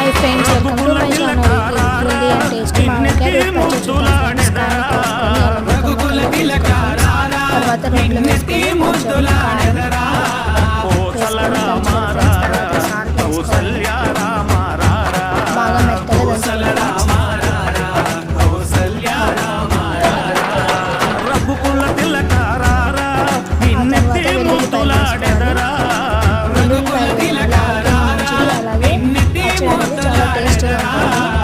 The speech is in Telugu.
Hi friends, welcome to my channel. Healthy and tasty మామిడికాయ రూట్ పచ్చడి చూద్దాం ఫ్రెండ్స్. తర్వాత రోట్లో వేసుకొని కొంచెం కారం బాగా మెత్తగా అలాగే పచ్చడి అనేది చాలా టేస్టీగా ఉంటుంది.